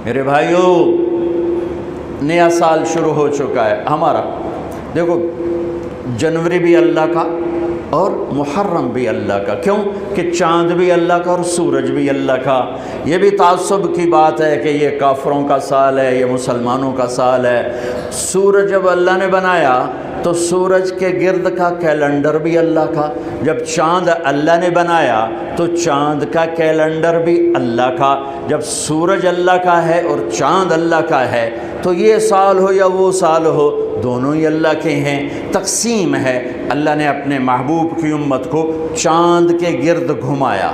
میرے بھائیوں، نیا سال شروع ہو چکا ہے ہمارا۔ دیکھو، جنوری بھی اللہ کا اور محرم بھی اللہ کا۔ کیوں کہ چاند بھی اللہ کا اور سورج بھی اللہ کا۔ یہ بھی تعصب کی بات ہے کہ یہ کافروں کا سال ہے، یہ مسلمانوں کا سال ہے۔ سورج جب اللہ نے بنایا تو سورج کے گرد کا کیلنڈر بھی اللہ کا، جب چاند اللہ نے بنایا تو چاند کا کیلنڈر بھی اللہ کا۔ جب سورج اللہ کا ہے اور چاند اللہ کا ہے تو یہ سال ہو یا وہ سال ہو، دونوں ہی اللہ کے ہیں۔ تقسیم ہے، اللہ نے اپنے محبوب کی امت کو چاند کے گرد گھمایا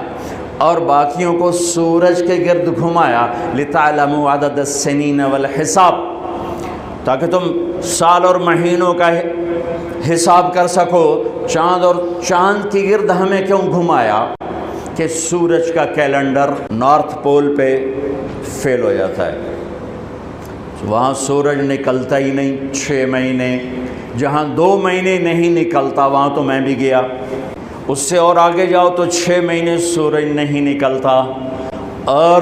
اور باقیوں کو سورج کے گرد گھمایا، لِتَعْلَمُوا عَدَدَ السِّنِينَ وَالْحِسَابَ، تاکہ تم سال اور مہینوں کا حساب کر سکو۔ چاند کی گرد ہمیں کیوں گھمایا؟ کہ سورج کا کیلنڈر نارتھ پول پہ فیل ہو جاتا ہے، وہاں سورج نکلتا ہی نہیں 6 مہینے۔ جہاں 2 مہینے نہیں نکلتا وہاں تو میں بھی گیا، اس سے اور آگے جاؤ تو 6 مہینے سورج نہیں نکلتا اور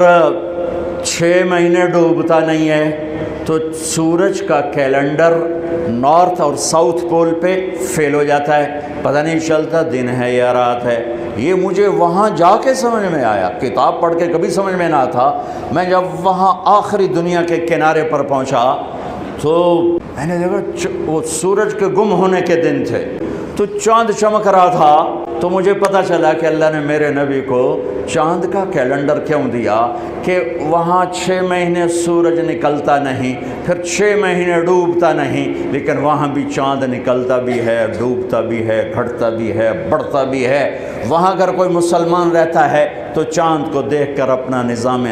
6 مہینے ڈوبتا نہیں ہے، تو سورج کا کیلنڈر نارتھ اور ساؤتھ پول پہ فیل ہو جاتا ہے، پتہ نہیں چلتا دن ہے یا رات ہے۔ یہ مجھے وہاں جا کے سمجھ میں آیا، کتاب پڑھ کے کبھی سمجھ میں نہ تھا۔ میں جب وہاں آخری دنیا کے کنارے پر پہنچا تو میں نے دیکھا وہ سورج کے گم ہونے کے دن تھے تو چاند چمک رہا تھا، تو مجھے پتہ چلا کہ اللہ نے میرے نبی کو چاند کا کیلنڈر کیوں دیا، کہ وہاں 6 مہینے سورج نکلتا نہیں، پھر 6 مہینے ڈوبتا نہیں، لیکن وہاں بھی چاند نکلتا بھی ہے، ڈوبتا بھی ہے، گھٹتا بھی ہے، بڑھتا بھی ہے۔ وہاں اگر کوئی مسلمان رہتا ہے تو چاند کو دیکھ کر اپنا نظام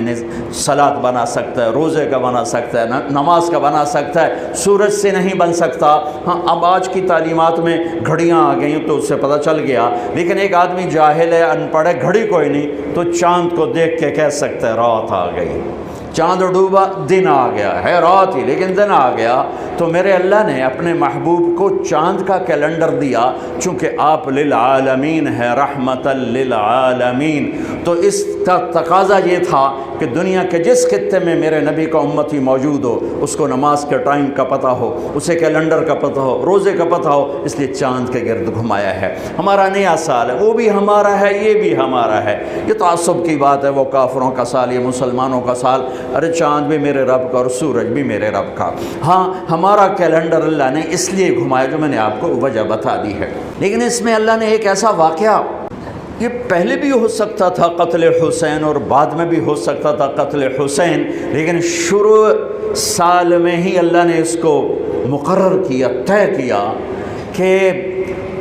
صلاۃ بنا سکتا ہے، روزے کا بنا سکتا ہے، نماز کا بنا سکتا ہے، سورج سے نہیں بن سکتا۔ ہاں، اب آج کی تعلیمات میں گھڑیاں آ گئیں تو اس سے پتہ چل گیا، لیکن ایک آدمی جاہل ہے، ان پڑھ ہے، گھڑی کوئی نہیں، تو چاند کو دیکھ کے کہہ سکتا ہے رات آ گئی، چاند ڈوبا دن آ گیا ہے، رات ہی لیکن دن آ گیا۔ تو میرے اللہ نے اپنے محبوب کو چاند کا کیلنڈر دیا، چونکہ آپ للعالمین ہے، رحمت للعالمین، تو اس کا تقاضا یہ تھا کہ دنیا کے جس خطے میں میرے نبی کا امتی موجود ہو اس کو نماز کے ٹائم کا پتہ ہو، اسے کیلنڈر کا پتہ ہو، روزے کا پتہ ہو، اس لیے چاند کے گرد گھمایا ہے۔ ہمارا نیا سال ہے، وہ بھی ہمارا ہے، یہ بھی ہمارا ہے۔ یہ تعصب کی بات ہے، وہ کافروں کا سال، یہ مسلمانوں کا سال۔ ارے چاند بھی میرے رب کا اور سورج بھی میرے رب کا۔ ہاں، ہمارا کیلنڈر اللہ نے اس لیے گھمایا جو میں نے آپ کو وجہ بتا دی ہے، لیکن اس میں اللہ نے ایک ایسا واقعہ، یہ پہلے بھی ہو سکتا تھا قتل حسین اور بعد میں بھی ہو سکتا تھا قتل حسین، لیکن شروع سال میں ہی اللہ نے اس کو مقرر کیا، طے کیا کہ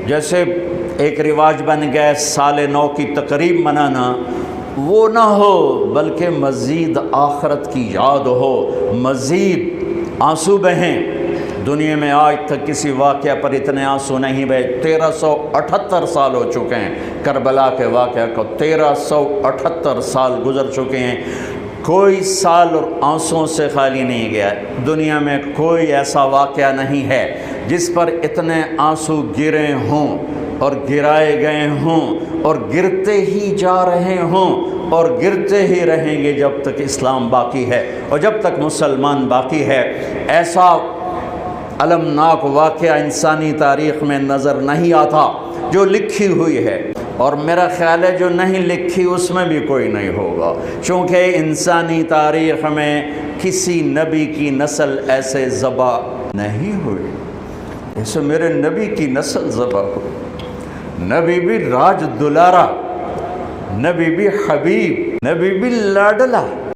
جیسے ایک رواج بن گیا سال نو کی تقریب منانا، وہ نہ ہو بلکہ مزید آخرت کی یاد ہو، مزید آنسو بہیں۔ دنیا میں آج تک کسی واقعہ پر اتنے آنسو نہیں بہے۔ 1378 سال ہو چکے ہیں کربلا کے واقعہ کو، 1378 سال گزر چکے ہیں، کوئی سال اور آنسوؤں سے خالی نہیں گیا۔ دنیا میں کوئی ایسا واقعہ نہیں ہے جس پر اتنے آنسو گرے ہوں اور گرائے گئے ہوں اور گرتے ہی جا رہے ہوں اور گرتے ہی رہیں گے جب تک اسلام باقی ہے اور جب تک مسلمان باقی ہے۔ ایسا المناک واقعہ انسانی تاریخ میں نظر نہیں آتا جو لکھی ہوئی ہے، اور میرا خیال ہے جو نہیں لکھی اس میں بھی کوئی نہیں ہوگا، چونکہ انسانی تاریخ میں کسی نبی کی نسل ایسے ذبح نہیں ہوئی جیسے میرے نبی کی نسل ذبح ہوئی۔ نبی بھی راج دلارا، نبی بھی حبیب، نبی بھی لاڈلا،